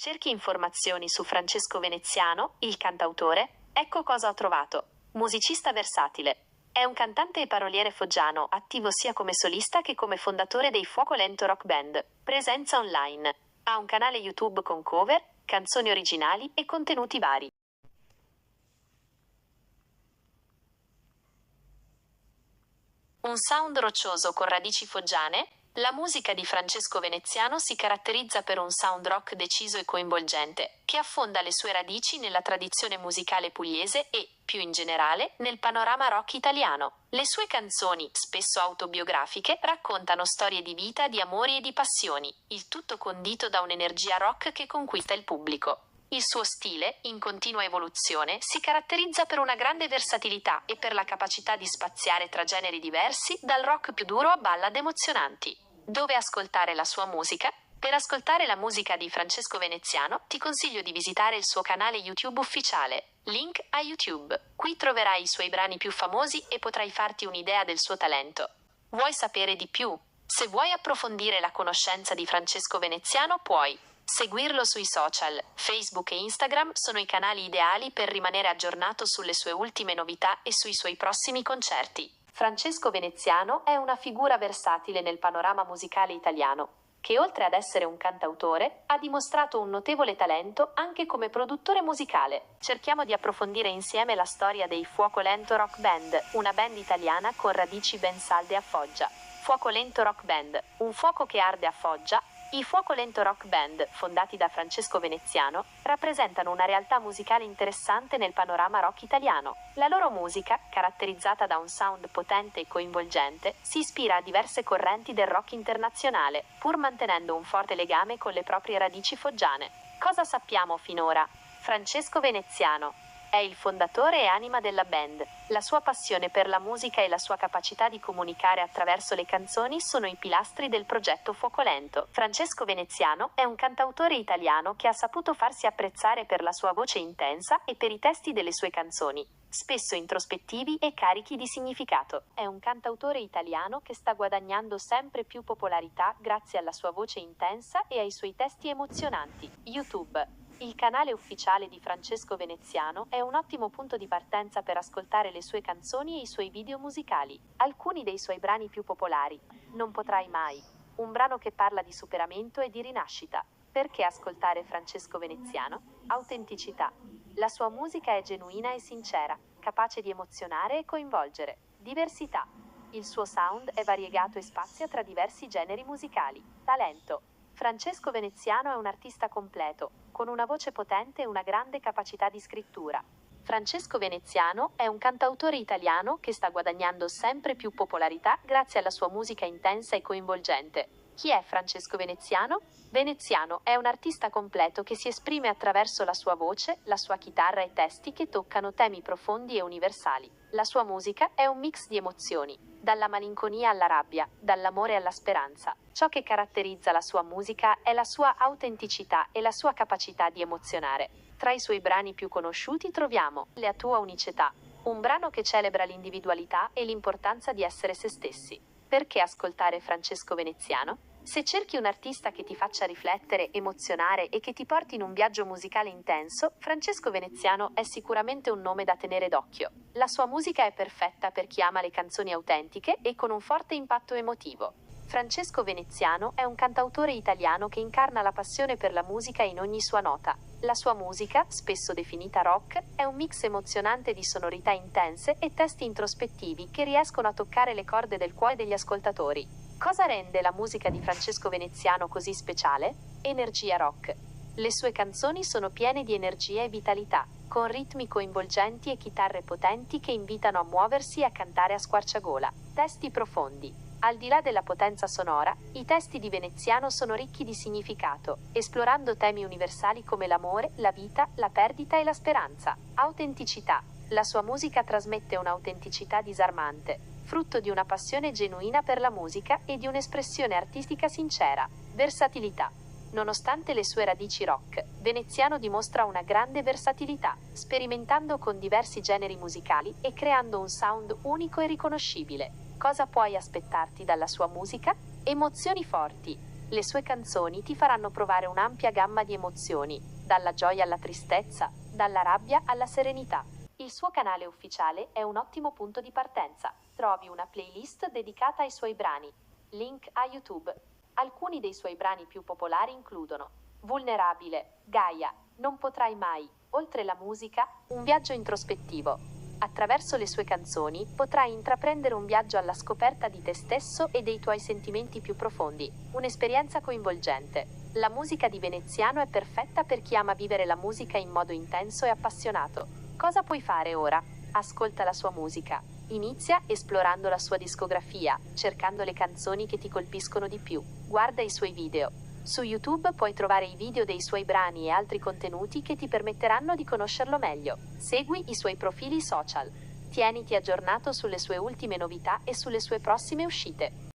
Cerchi informazioni su Francesco Veneziano, il cantautore? Ecco cosa ho trovato. Musicista versatile. È un cantante e paroliere foggiano, attivo sia come solista che come fondatore dei Fuoco Lento Rock Band. Presenza online. Ha un canale YouTube con cover, canzoni originali e contenuti vari. Un sound roccioso con radici foggiane? La musica di Francesco Veneziano si caratterizza per un sound rock deciso e coinvolgente, che affonda le sue radici nella tradizione musicale pugliese e, più in generale, nel panorama rock italiano. Le sue canzoni, spesso autobiografiche, raccontano storie di vita, di amori e di passioni, il tutto condito da un'energia rock che conquista il pubblico. Il suo stile, in continua evoluzione, si caratterizza per una grande versatilità e per la capacità di spaziare tra generi diversi, dal rock più duro a ballad emozionanti. Dove ascoltare la sua musica? Per ascoltare la musica di Francesco Veneziano, ti consiglio di visitare il suo canale YouTube ufficiale. Link a YouTube. Qui troverai i suoi brani più famosi e potrai farti un'idea del suo talento. Vuoi sapere di più? Se vuoi approfondire la conoscenza di Francesco Veneziano, puoi seguirlo sui social. Facebook e Instagram sono i canali ideali per rimanere aggiornato sulle sue ultime novità e sui suoi prossimi concerti. Francesco Veneziano è una figura versatile nel panorama musicale italiano, che oltre ad essere un cantautore, ha dimostrato un notevole talento anche come produttore musicale. Cerchiamo di approfondire insieme la storia dei Fuoco Lento Rock Band, una band italiana con radici ben salde a Foggia. Fuoco Lento Rock Band, un fuoco che arde a Foggia. I Fuoco Lento Rock Band, fondati da Francesco Veneziano, rappresentano una realtà musicale interessante nel panorama rock italiano. La loro musica, caratterizzata da un sound potente e coinvolgente, si ispira a diverse correnti del rock internazionale, pur mantenendo un forte legame con le proprie radici foggiane. Cosa sappiamo finora? Francesco Veneziano è il fondatore e anima della band. La sua passione per la musica e la sua capacità di comunicare attraverso le canzoni sono i pilastri del progetto Fuoco Lento. Francesco Veneziano è un cantautore italiano che ha saputo farsi apprezzare per la sua voce intensa e per i testi delle sue canzoni, spesso introspettivi e carichi di significato. È un cantautore italiano che sta guadagnando sempre più popolarità grazie alla sua voce intensa e ai suoi testi emozionanti. YouTube. Il canale ufficiale di Francesco Veneziano è un ottimo punto di partenza per ascoltare le sue canzoni e i suoi video musicali. Alcuni dei suoi brani più popolari. Non potrai mai. Un brano che parla di superamento e di rinascita. Perché ascoltare Francesco Veneziano? Autenticità. La sua musica è genuina e sincera, capace di emozionare e coinvolgere. Diversità. Il suo sound è variegato e spazia tra diversi generi musicali. Talento. Francesco Veneziano è un artista completo, con una voce potente e una grande capacità di scrittura. Francesco Veneziano è un cantautore italiano che sta guadagnando sempre più popolarità grazie alla sua musica intensa e coinvolgente. Chi è Francesco Veneziano? Veneziano è un artista completo che si esprime attraverso la sua voce, la sua chitarra e testi che toccano temi profondi e universali. La sua musica è un mix di emozioni, dalla malinconia alla rabbia, dall'amore alla speranza. Ciò che caratterizza la sua musica è la sua autenticità e la sua capacità di emozionare. Tra i suoi brani più conosciuti troviamo La tua unicità, un brano che celebra l'individualità e l'importanza di essere se stessi. Perché ascoltare Francesco Veneziano? Se cerchi un artista che ti faccia riflettere, emozionare e che ti porti in un viaggio musicale intenso, Francesco Veneziano è sicuramente un nome da tenere d'occhio. La sua musica è perfetta per chi ama le canzoni autentiche e con un forte impatto emotivo. Francesco Veneziano è un cantautore italiano che incarna la passione per la musica in ogni sua nota. La sua musica, spesso definita rock, è un mix emozionante di sonorità intense e testi introspettivi che riescono a toccare le corde del cuore degli ascoltatori. Cosa rende la musica di Francesco Veneziano così speciale? Energia rock. Le sue canzoni sono piene di energia e vitalità, con ritmi coinvolgenti e chitarre potenti che invitano a muoversi e a cantare a squarciagola. Testi profondi. Al di là della potenza sonora, i testi di Veneziano sono ricchi di significato, esplorando temi universali come l'amore, la vita, la perdita e la speranza. Autenticità. La sua musica trasmette un'autenticità disarmante, frutto di una passione genuina per la musica e di un'espressione artistica sincera. Versatilità. Nonostante le sue radici rock, Veneziano dimostra una grande versatilità, sperimentando con diversi generi musicali e creando un sound unico e riconoscibile. Cosa puoi aspettarti dalla sua musica? Emozioni forti. Le sue canzoni ti faranno provare un'ampia gamma di emozioni, dalla gioia alla tristezza, dalla rabbia alla serenità. Il suo canale ufficiale è un ottimo punto di partenza. Trovi una playlist dedicata ai suoi brani. Link a YouTube. Alcuni dei suoi brani più popolari includono Vulnerabile, Gaia, Non potrai mai, Oltre la musica, un viaggio introspettivo. Attraverso le sue canzoni potrai intraprendere un viaggio alla scoperta di te stesso e dei tuoi sentimenti più profondi, un'esperienza coinvolgente. La musica di Veneziano è perfetta per chi ama vivere la musica in modo intenso e appassionato. Cosa puoi fare ora? Ascolta la sua musica. Inizia esplorando la sua discografia, cercando le canzoni che ti colpiscono di più. Guarda i suoi video. Su YouTube puoi trovare i video dei suoi brani e altri contenuti che ti permetteranno di conoscerlo meglio. Segui i suoi profili social. Tieniti aggiornato sulle sue ultime novità e sulle sue prossime uscite.